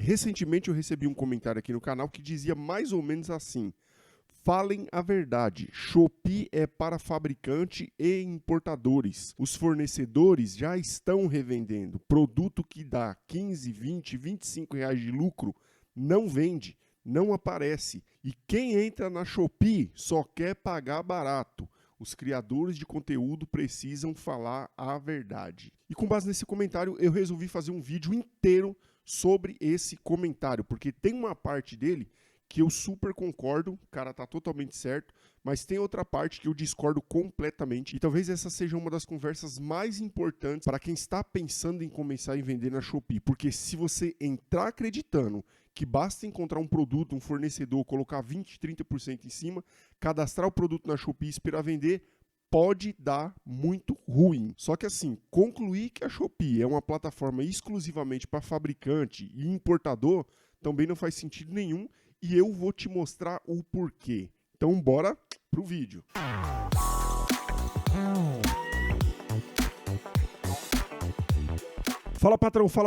Recentemente eu recebi um comentário aqui no canal que dizia mais ou menos assim: falem a verdade, Shopee é para fabricante e importadores. Os fornecedores já estão revendendo. Produto que dá 15, 20, 25 reais de lucro não vende, não aparece. E quem entra na Shopee só quer pagar barato. Os criadores de conteúdo precisam falar a verdade. E com base nesse comentário, eu resolvi fazer um vídeo inteiro sobre esse comentário, porque tem uma parte dele que eu super concordo, o cara tá totalmente certo, mas tem outra parte que eu discordo completamente. E talvez essa seja uma das conversas mais importantes para quem está pensando em começar a vender na Shopee, porque se você entrar acreditando que basta encontrar um produto, um fornecedor, colocar 20, 30% em cima, cadastrar o produto na Shopee e esperar vender, pode dar muito ruim. Só que assim, concluir que a Shopee é uma plataforma exclusivamente para fabricante e importador também não faz sentido nenhum e eu vou te mostrar o porquê. Então bora pro vídeo. Fala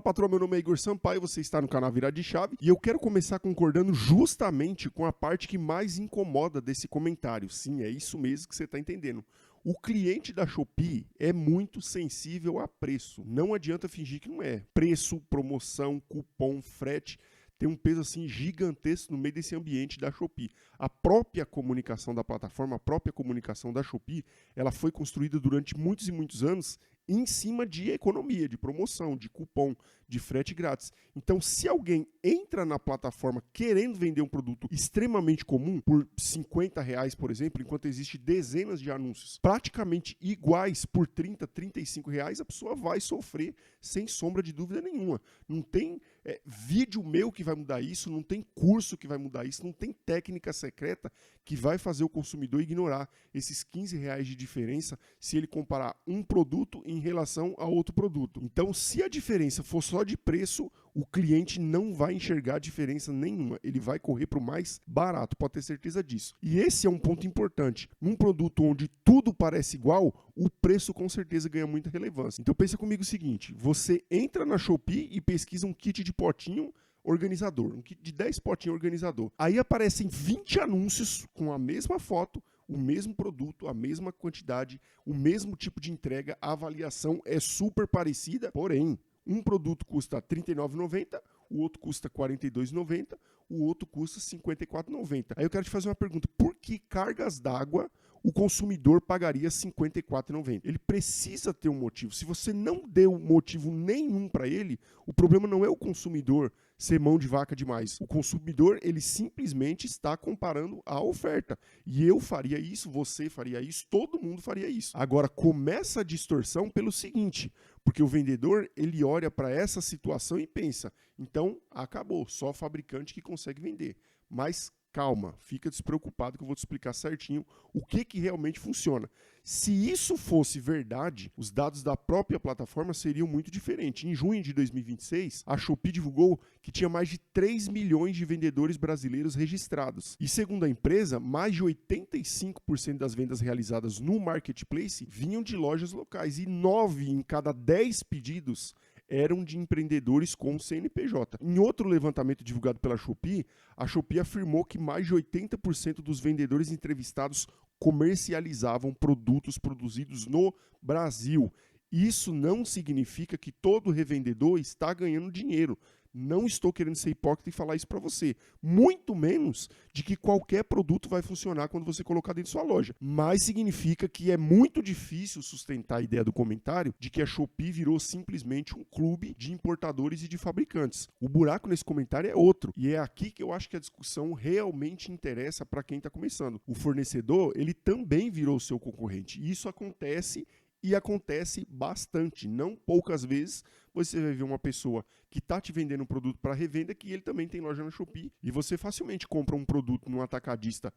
patrão, meu nome é Igor Sampaio, você está no canal Virada de Chave e eu quero começar concordando justamente com a parte que mais incomoda desse comentário. Sim, é isso mesmo que você está entendendo. O cliente da Shopee é muito sensível a preço, não adianta fingir que não é. Preço, promoção, cupom, frete, tem um peso assim gigantesco no meio desse ambiente da Shopee. A própria comunicação da plataforma, a própria comunicação da Shopee, ela foi construída durante muitos e muitos anos em cima de economia, de promoção, de cupom, de frete grátis. Então, se alguém entra na plataforma querendo vender um produto extremamente comum, por R$50, por exemplo, enquanto existe dezenas de anúncios praticamente iguais por R$30, R$35, a pessoa vai sofrer sem sombra de dúvida nenhuma. Não tem vídeo meu que vai mudar isso, não tem curso que vai mudar isso, não tem técnica secreta que vai fazer o consumidor ignorar esses R$15 de diferença se ele comparar um produto em relação a outro produto. Então, se a diferença for só de preço, o cliente não vai enxergar diferença nenhuma. Ele vai correr para o mais barato, pode ter certeza disso. E esse é um ponto importante. Num produto onde tudo parece igual, o preço com certeza ganha muita relevância. Então pensa comigo o seguinte, você entra na Shopee e pesquisa um kit de potinho organizador, um kit de 10 potinhos organizador. Aí aparecem 20 anúncios com a mesma foto, o mesmo produto, a mesma quantidade, o mesmo tipo de entrega, a avaliação é super parecida, porém, um produto custa R$ 39,90, o outro custa R$ 42,90, o outro custa R$ 54,90. Aí eu quero te fazer uma pergunta, por que cargas d'água o consumidor pagaria R$ 54,90? Ele precisa ter um motivo. Se você não deu motivo nenhum para ele, o problema não é o consumidor ser mão de vaca demais. O consumidor, ele simplesmente está comparando a oferta. E eu faria isso, você faria isso, todo mundo faria isso. Agora, começa a distorção pelo seguinte, porque o vendedor, ele olha para essa situação e pensa, então acabou, só fabricante que consegue vender. Mas calma, fica despreocupado que eu vou te explicar certinho o que realmente funciona. Se isso fosse verdade, os dados da própria plataforma seriam muito diferentes. Em junho de 2026, a Shopee divulgou que tinha mais de 3 milhões de vendedores brasileiros registrados. E segundo a empresa, mais de 85% das vendas realizadas no marketplace vinham de lojas locais e 9 em cada 10 pedidos eram de empreendedores com CNPJ. Em outro levantamento divulgado pela Shopee, a Shopee afirmou que mais de 80% dos vendedores entrevistados comercializavam produtos produzidos no Brasil. Isso não significa que todo revendedor está ganhando dinheiro. Não estou querendo ser hipócrita e falar isso para você. Muito menos de que qualquer produto vai funcionar quando você colocar dentro da sua loja. Mas significa que é muito difícil sustentar a ideia do comentário de que a Shopee virou simplesmente um clube de importadores e de fabricantes. O buraco nesse comentário é outro. E é aqui que eu acho que a discussão realmente interessa para quem está começando. O fornecedor, ele também virou seu concorrente. E isso acontece e acontece bastante, não poucas vezes você vai ver uma pessoa que está te vendendo um produto para revenda que ele também tem loja na Shopee e você facilmente compra um produto num atacadista,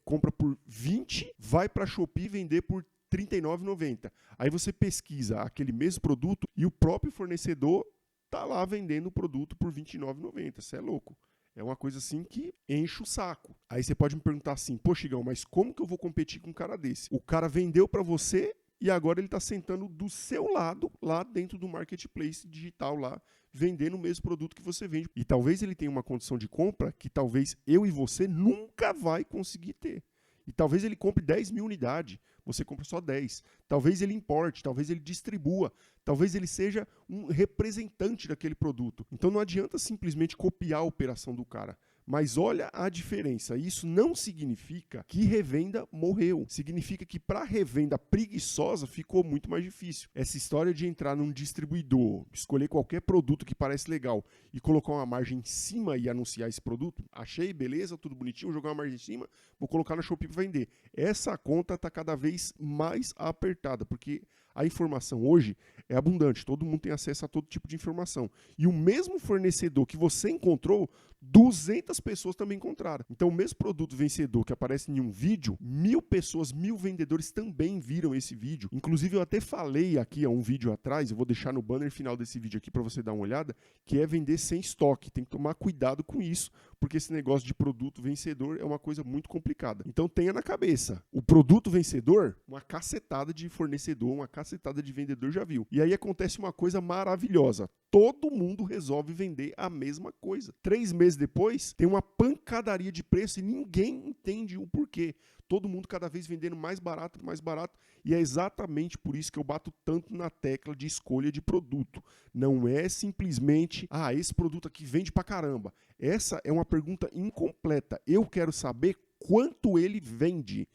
compra por 20, vai para a Shopee vender por R$ 39,90. Aí você pesquisa aquele mesmo produto e o próprio fornecedor está lá vendendo o produto por R$ 29,90. Você é louco. É uma coisa assim que enche o saco. Aí você pode me perguntar assim, pô, Chigão, mas como que eu vou competir com um cara desse? O cara vendeu para você e agora ele está sentando do seu lado, lá dentro do marketplace digital, lá, vendendo o mesmo produto que você vende. E talvez ele tenha uma condição de compra que talvez eu e você nunca vai conseguir ter. E talvez ele compre 10 mil unidades, você compra só 10. Talvez ele importe, talvez ele distribua, talvez ele seja um representante daquele produto. Então não adianta simplesmente copiar a operação do cara. Mas olha a diferença. Isso não significa que revenda morreu. Significa que para revenda preguiçosa ficou muito mais difícil. Essa história de entrar num distribuidor, escolher qualquer produto que parece legal e colocar uma margem em cima e anunciar esse produto, achei, beleza, tudo bonitinho, vou jogar uma margem em cima, vou colocar na Shopee para vender. Essa conta está cada vez mais apertada, porque a informação hoje é abundante, todo mundo tem acesso a todo tipo de informação. E o mesmo fornecedor que você encontrou, 200 pessoas também encontraram. Então, o mesmo produto vencedor que aparece em um vídeo, 1000 pessoas, 1000 vendedores também viram esse vídeo. Inclusive, eu até falei aqui há um vídeo atrás, eu vou deixar no banner final desse vídeo aqui para você dar uma olhada, que é vender sem estoque. Tem que tomar cuidado com isso, porque esse negócio de produto vencedor é uma coisa muito complicada. Então, tenha na cabeça, o produto vencedor, uma cacetada de fornecedor, uma cacetada de vendedor já viu. E aí acontece uma coisa maravilhosa. Todo mundo resolve vender a mesma coisa. 3 meses depois, tem uma pancadaria de preço e ninguém entende o porquê. Todo mundo cada vez vendendo mais barato. E é exatamente por isso que eu bato tanto na tecla de escolha de produto. Não é simplesmente, esse produto aqui vende pra caramba. Essa é uma pergunta incompleta. Eu quero saber quanto ele vende.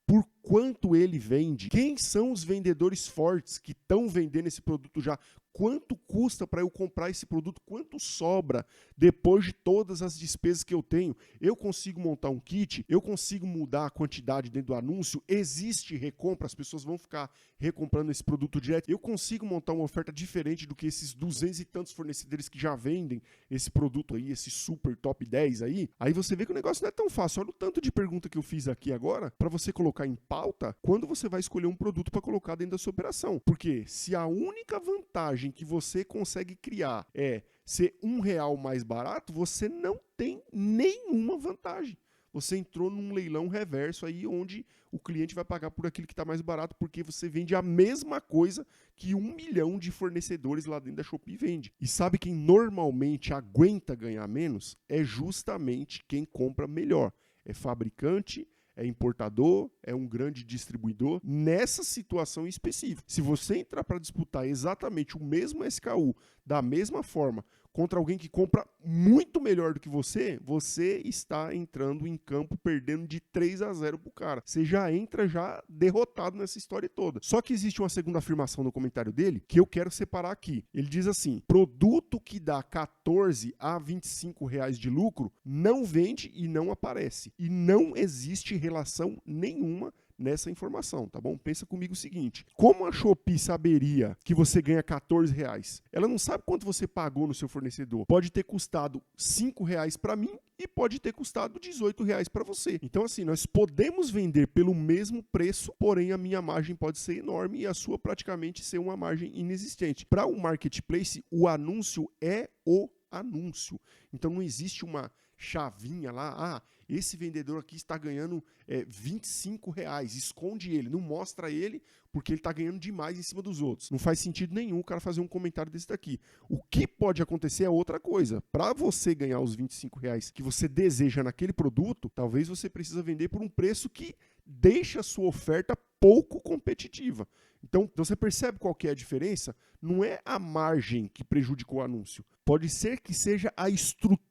Por quanto ele vende? Quem são os vendedores fortes que estão vendendo esse produto já? Quanto custa para eu comprar esse produto? Quanto sobra depois de todas as despesas que eu tenho? Eu consigo montar um kit? Eu consigo mudar a quantidade dentro do anúncio? Existe recompra? As pessoas vão ficar recomprando esse produto direto? Eu consigo montar uma oferta diferente do que esses 200 e tantos fornecedores que já vendem esse produto aí, esse super top 10 aí? Aí você vê que o negócio não é tão fácil. Olha o tanto de pergunta que eu fiz aqui agora para você colocar em pauta quando você vai escolher um produto para colocar dentro da sua operação. Porque se a única vantagem que você consegue criar é ser R$1 mais barato, você não tem nenhuma vantagem. Você entrou num leilão reverso aí onde o cliente vai pagar por aquilo que está mais barato porque você vende a mesma coisa que 1 milhão de fornecedores lá dentro da Shopee vende. E sabe quem normalmente aguenta ganhar menos? É justamente quem compra melhor. É fabricante, é importador, é um grande distribuidor, nessa situação específica. Se você entrar para disputar exatamente o mesmo SKU, da mesma forma, contra alguém que compra muito melhor do que você, você está entrando em campo perdendo de 3-0 pro cara. Você já entra já derrotado nessa história toda. Só que existe uma segunda afirmação no comentário dele que eu quero separar aqui. Ele diz assim, produto que dá 14 a 25 reais de lucro não vende e não aparece. E não existe relação nenhuma nessa informação, tá bom? Pensa comigo o seguinte, como a Shopee saberia que você ganha 14 reais? Ela não sabe quanto você pagou no seu fornecedor. Pode ter custado 5 reais para mim e pode ter custado 18 reais para você. Então assim, nós podemos vender pelo mesmo preço, porém a minha margem pode ser enorme e a sua praticamente ser uma margem inexistente. Para o marketplace, o anúncio é o anúncio. Então não existe uma chavinha lá, esse vendedor aqui está ganhando 25 reais, esconde ele, não mostra ele porque ele está ganhando demais em cima dos outros. Não faz sentido nenhum o cara fazer um comentário desse daqui. O que pode acontecer é outra coisa. Para você ganhar os 25 reais que você deseja naquele produto, talvez você precisa vender por um preço que deixa a sua oferta pouco competitiva. Então, você percebe qual que é a diferença? Não é a margem que prejudicou o anúncio. Pode ser que seja a estrutura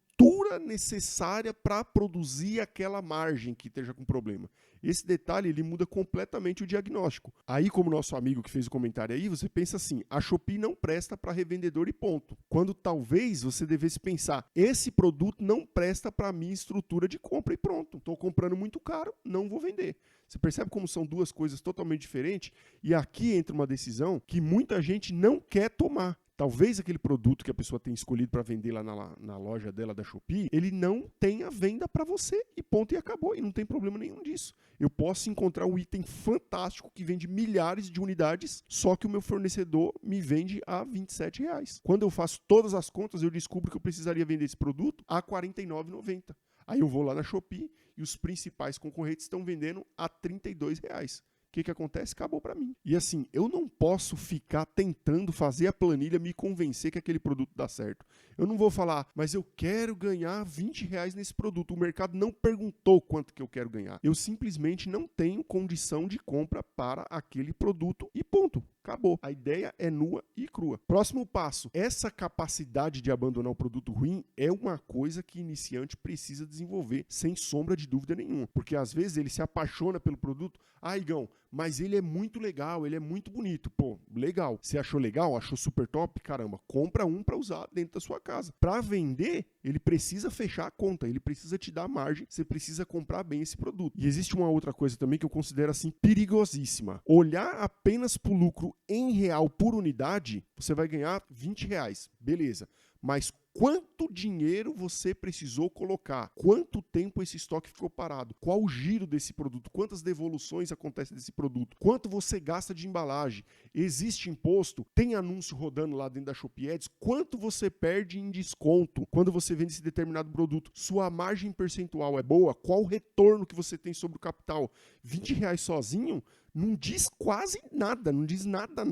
necessária para produzir aquela margem que esteja com problema. Esse detalhe, ele muda completamente o diagnóstico. Aí, como nosso amigo que fez o comentário aí, você pensa assim, a Shopee não presta para revendedor e ponto. Quando talvez você devesse pensar, esse produto não presta para a minha estrutura de compra e pronto. Estou comprando muito caro, não vou vender. Você percebe como são duas coisas totalmente diferentes? E aqui entra uma decisão que muita gente não quer tomar. Talvez aquele produto que a pessoa tem escolhido para vender lá na loja dela da Shopee, ele não tenha venda para você e ponto e acabou. E não tem problema nenhum disso. Eu posso encontrar um item fantástico que vende milhares de unidades, só que o meu fornecedor me vende a R$27. Quando eu faço todas as contas, eu descubro que eu precisaria vender esse produto a R$49,90. Aí eu vou lá na Shopee e os principais concorrentes estão vendendo a R$32. O que acontece? Acabou para mim. E assim, eu não posso ficar tentando fazer a planilha me convencer que aquele produto dá certo. Eu não vou falar, mas eu quero ganhar R$20 nesse produto. O mercado não perguntou quanto que eu quero ganhar. Eu simplesmente não tenho condição de compra para aquele produto e ponto. Acabou. A ideia é nua e crua. Próximo passo. Essa capacidade de abandonar o produto ruim é uma coisa que iniciante precisa desenvolver, sem sombra de dúvida nenhuma. Porque às vezes ele se apaixona pelo produto. Ah, Igão, mas ele é muito legal, ele é muito bonito. Pô, legal. Você achou legal? Achou super top? Caramba, compra um para usar dentro da sua casa. Para vender, ele precisa fechar a conta, ele precisa te dar margem, você precisa comprar bem esse produto. E existe uma outra coisa também que eu considero assim perigosíssima. Olhar apenas para o lucro em real por unidade, você vai ganhar R$20. Beleza. Mas quanto dinheiro você precisou colocar? Quanto tempo esse estoque ficou parado? Qual o giro desse produto? Quantas devoluções acontecem desse produto? Quanto você gasta de embalagem? Existe imposto? Tem anúncio rodando lá dentro da Shopee Ads? Quanto você perde em desconto quando você vende esse determinado produto? Sua margem percentual é boa? Qual o retorno que você tem sobre o capital? R$20 sozinho? Não diz quase nada, não diz nada.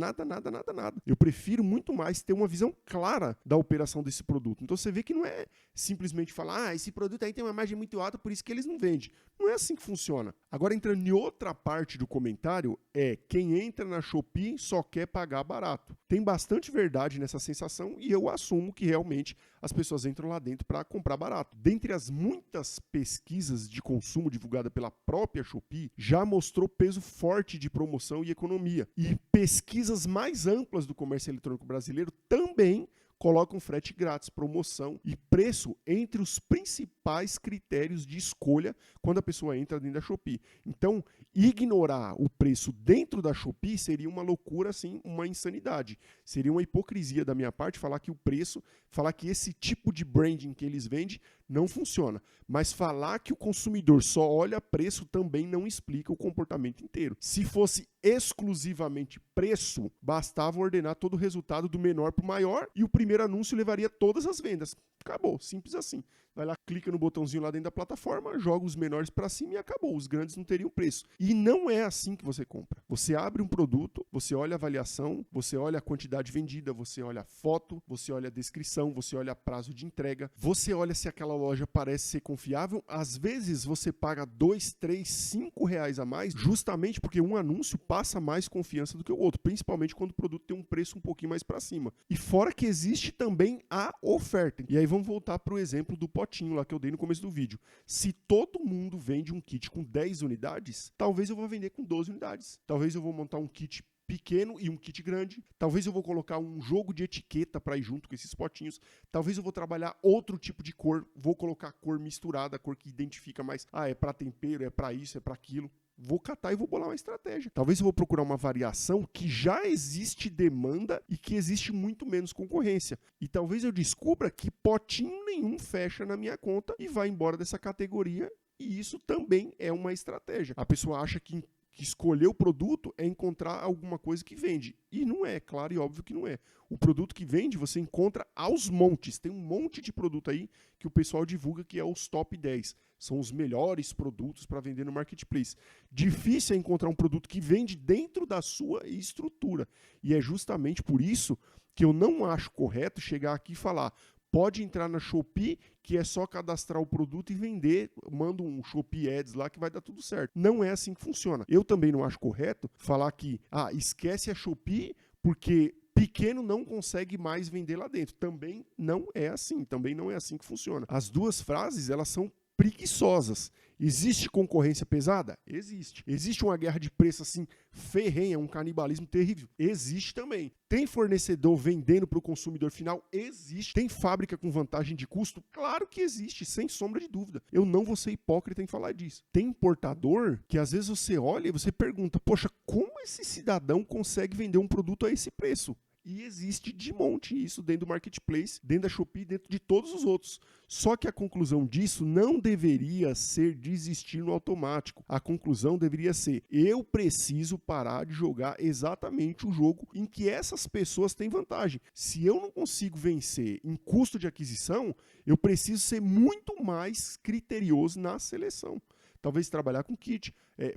Eu prefiro muito mais ter uma visão clara da operação desse produto. Então você vê que não é simplesmente falar, esse produto aí tem uma margem muito alta, por isso que eles não vendem. Não é assim que funciona. Agora, entrando em outra parte do comentário, quem entra na Shopee só quer pagar barato. Tem bastante verdade nessa sensação e eu assumo que realmente as pessoas entram lá dentro para comprar barato. Dentre as muitas pesquisas de consumo divulgadas pela própria Shopee, já mostrou peso forte de promoção e economia. E pesquisas mais amplas do comércio eletrônico brasileiro também colocam frete grátis, promoção e preço entre os principais critérios de escolha quando a pessoa entra dentro da Shopee. Então, ignorar o preço dentro da Shopee seria uma loucura, assim, uma insanidade. Seria uma hipocrisia da minha parte falar que o preço, falar que esse tipo de branding que eles vendem não funciona. Mas falar que o consumidor só olha preço também não explica o comportamento inteiro. Se fosse exclusivamente preço, bastava ordenar todo o resultado do menor para o maior e o primeiro anúncio levaria todas as vendas. Acabou, simples assim. Vai lá, clica no botãozinho lá dentro da plataforma, joga os menores para cima e acabou. Os grandes não teriam preço. E não é assim que você compra. Você abre um produto, você olha a avaliação, você olha a quantidade vendida, você olha a foto, você olha a descrição, você olha prazo de entrega, você olha se aquela loja parece ser confiável. Às vezes você paga R$2, R$3, R$5 a mais, justamente porque um anúncio passa mais confiança do que o outro, principalmente quando o produto tem um preço um pouquinho mais para cima. E fora que existe também a oferta. E aí vamos voltar para o exemplo do potinho lá que eu dei no começo do vídeo. Se todo mundo vende um kit com 10 unidades, talvez eu vou vender com 12 unidades. Talvez eu vou montar um kit pequeno e um kit grande. Talvez eu vou colocar um jogo de etiqueta para ir junto com esses potinhos. Talvez eu vou trabalhar outro tipo de cor. Vou colocar cor misturada, cor que identifica mais. É para tempero, é para isso, é para aquilo. Vou catar e vou bolar uma estratégia. Talvez eu vou procurar uma variação que já existe demanda e que existe muito menos concorrência. E talvez eu descubra que potinho nenhum fecha na minha conta e vai embora dessa categoria. E isso também é uma estratégia. A pessoa acha que escolher o produto é encontrar alguma coisa que vende. E não é, claro e óbvio que não é. O produto que vende você encontra aos montes. Tem um monte de produto aí que o pessoal divulga que é os top 10. São os melhores produtos para vender no marketplace. Difícil é encontrar um produto que vende dentro da sua estrutura. E é justamente por isso que eu não acho correto chegar aqui e falar: pode entrar na Shopee, que é só cadastrar o produto e vender, manda um Shopee Ads lá que vai dar tudo certo. Não é assim que funciona. Eu também não acho correto falar que, esquece a Shopee, porque pequeno não consegue mais vender lá dentro. Também não é assim que funciona. As duas frases, elas são preguiçosas. Existe concorrência pesada? Existe. Existe uma guerra de preço assim ferrenha, um canibalismo terrível? Existe também. Tem fornecedor vendendo para o consumidor final? Existe. Tem fábrica com vantagem de custo? Claro que existe, sem sombra de dúvida. Eu não vou ser hipócrita em falar disso. Tem importador que às vezes você olha e você pergunta: poxa, como esse cidadão consegue vender um produto a esse preço? E existe de monte isso dentro do marketplace, dentro da Shopee, dentro de todos os outros. Só que a conclusão disso não deveria ser desistir no automático. A conclusão deveria ser: eu preciso parar de jogar exatamente o jogo em que essas pessoas têm vantagem. Se eu não consigo vencer em custo de aquisição, eu preciso ser muito mais criterioso na seleção. talvez trabalhar com kit,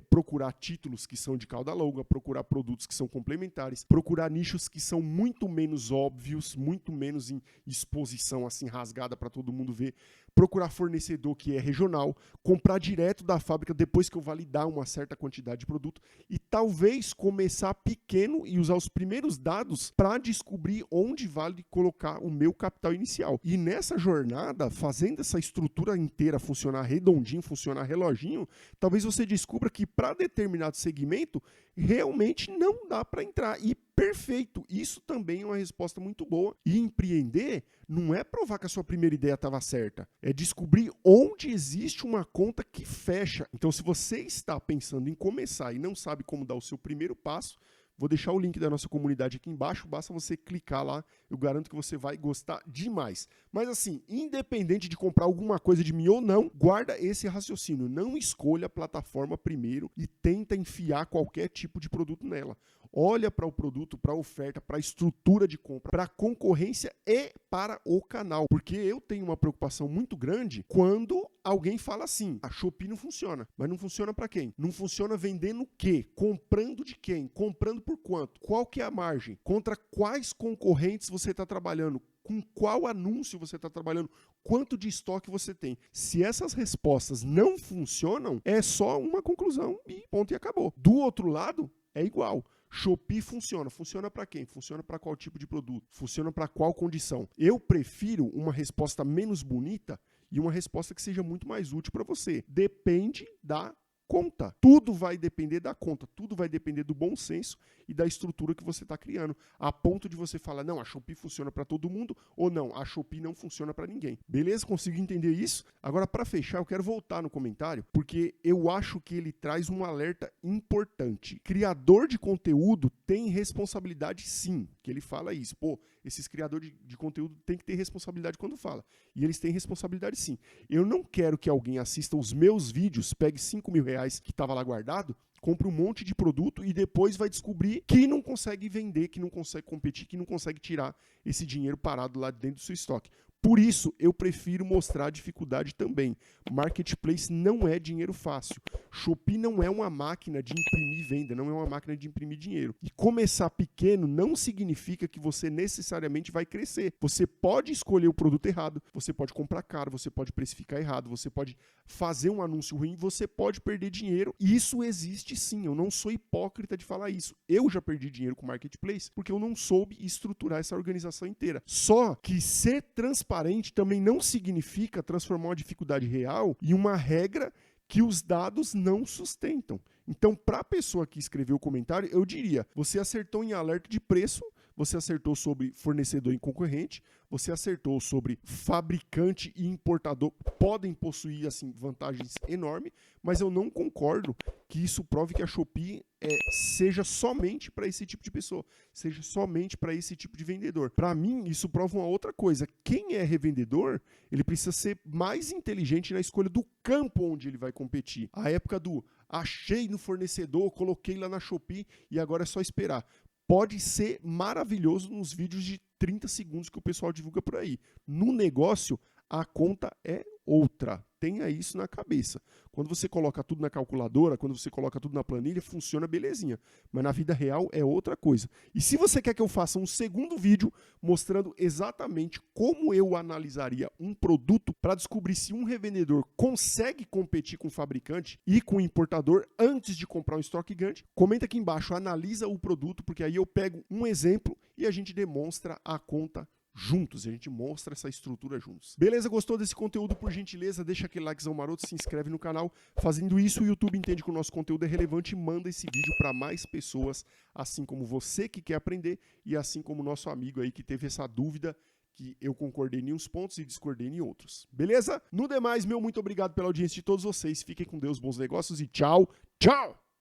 procurar títulos que são de cauda longa, procurar produtos que são complementares, procurar nichos que são muito menos óbvios, muito menos em exposição assim rasgada para todo mundo ver, procurar fornecedor que é regional, comprar direto da fábrica depois que eu validar uma certa quantidade de produto e talvez começar pequeno e usar os primeiros dados para descobrir onde vale colocar o meu capital inicial. E nessa jornada, fazendo essa estrutura inteira funcionar redondinho, funcionar reloginho, talvez você descubra que para determinado segmento realmente não dá para entrar. E perfeito, isso também é uma resposta muito boa. E empreender não é provar que a sua primeira ideia estava certa, é descobrir onde existe uma conta que fecha. Então, se você está pensando em começar e não sabe como dar o seu primeiro passo, vou deixar o link da nossa comunidade aqui embaixo, basta você clicar lá, eu garanto que você vai gostar demais. Mas assim, independente de comprar alguma coisa de mim ou não, guarda esse raciocínio, não escolha a plataforma primeiro e tenta enfiar qualquer tipo de produto nela. Olha para o produto, para a oferta, para a estrutura de compra, para a concorrência e para o canal. Porque eu tenho uma preocupação muito grande quando alguém fala assim, a Shopee não funciona. Mas não funciona para quem? Não funciona vendendo o quê? Comprando de quem? Comprando por quanto? Qual que é a margem? Contra quais concorrentes você está trabalhando? Com qual anúncio você está trabalhando? Quanto de estoque você tem? Se essas respostas não funcionam, é só uma conclusão e ponto e acabou. Do outro lado, é igual. Shopee funciona. Funciona para quem? Funciona para qual tipo de produto? Funciona para qual condição? Eu prefiro uma resposta menos bonita e uma resposta que seja muito mais útil para você. Depende da conta. Tudo vai depender da conta, tudo vai depender do bom senso e da estrutura que você está criando, a ponto de você falar, não, a Shopee funciona para todo mundo, ou não, a Shopee não funciona para ninguém. Beleza? Conseguiu entender isso? Agora, para fechar, eu quero voltar no comentário, porque eu acho que ele traz um alerta importante. Criador de conteúdo tem responsabilidade sim, que ele fala isso. Pô, esses criadores de conteúdo têm que ter responsabilidade quando fala. E eles têm responsabilidade sim. Eu não quero que alguém assista os meus vídeos, pegue R$5.000 que estava lá guardado, compre um monte de produto e depois vai descobrir que não consegue vender, que não consegue competir, que não consegue tirar esse dinheiro parado lá dentro do seu estoque. Por isso, eu prefiro mostrar a dificuldade também. Marketplace não é dinheiro fácil. Shopee não é uma máquina de imprimir venda, não é uma máquina de imprimir dinheiro. E começar pequeno não significa que você necessariamente vai crescer. Você pode escolher o produto errado, você pode comprar caro, você pode precificar errado, você pode fazer um anúncio ruim, você pode perder dinheiro. Isso existe sim, eu não sou hipócrita de falar isso. Eu já perdi dinheiro com Marketplace porque eu não soube estruturar essa organização inteira. Só que ser transparente também não significa transformar uma dificuldade real em uma regra que os dados não sustentam. Então, para a pessoa que escreveu o comentário, eu diria, você acertou em alerta de preço, você acertou sobre fornecedor e concorrente, você acertou sobre fabricante e importador, podem possuir assim, vantagens enormes, mas eu não concordo que isso prove que a Shopee seja somente para esse tipo de pessoa, seja somente para esse tipo de vendedor. Para mim, isso prova uma outra coisa. Quem é revendedor, ele precisa ser mais inteligente na escolha do campo onde ele vai competir. A época do achei no fornecedor, coloquei lá na Shopee e agora é só esperar. Pode ser maravilhoso nos vídeos de 30 segundos que o pessoal divulga por aí. No negócio, a conta é outra. Tenha isso na cabeça. Quando você coloca tudo na calculadora, quando você coloca tudo na planilha, funciona belezinha. Mas na vida real é outra coisa. E se você quer que eu faça um segundo vídeo mostrando exatamente como eu analisaria um produto para descobrir se um revendedor consegue competir com o fabricante e com o importador antes de comprar um estoque grande, comenta aqui embaixo, analisa o produto, porque aí eu pego um exemplo e a gente demonstra a conta juntos, a gente mostra essa estrutura juntos. Beleza? Gostou desse conteúdo? Por gentileza, deixa aquele likezão maroto, se inscreve no canal. Fazendo isso, o YouTube entende que o nosso conteúdo é relevante e manda esse vídeo para mais pessoas, assim como você que quer aprender e assim como o nosso amigo aí que teve essa dúvida, que eu concordei em uns pontos e discordei em outros. Beleza? No demais, meu muito obrigado pela audiência de todos vocês. Fiquem com Deus, bons negócios e tchau, tchau!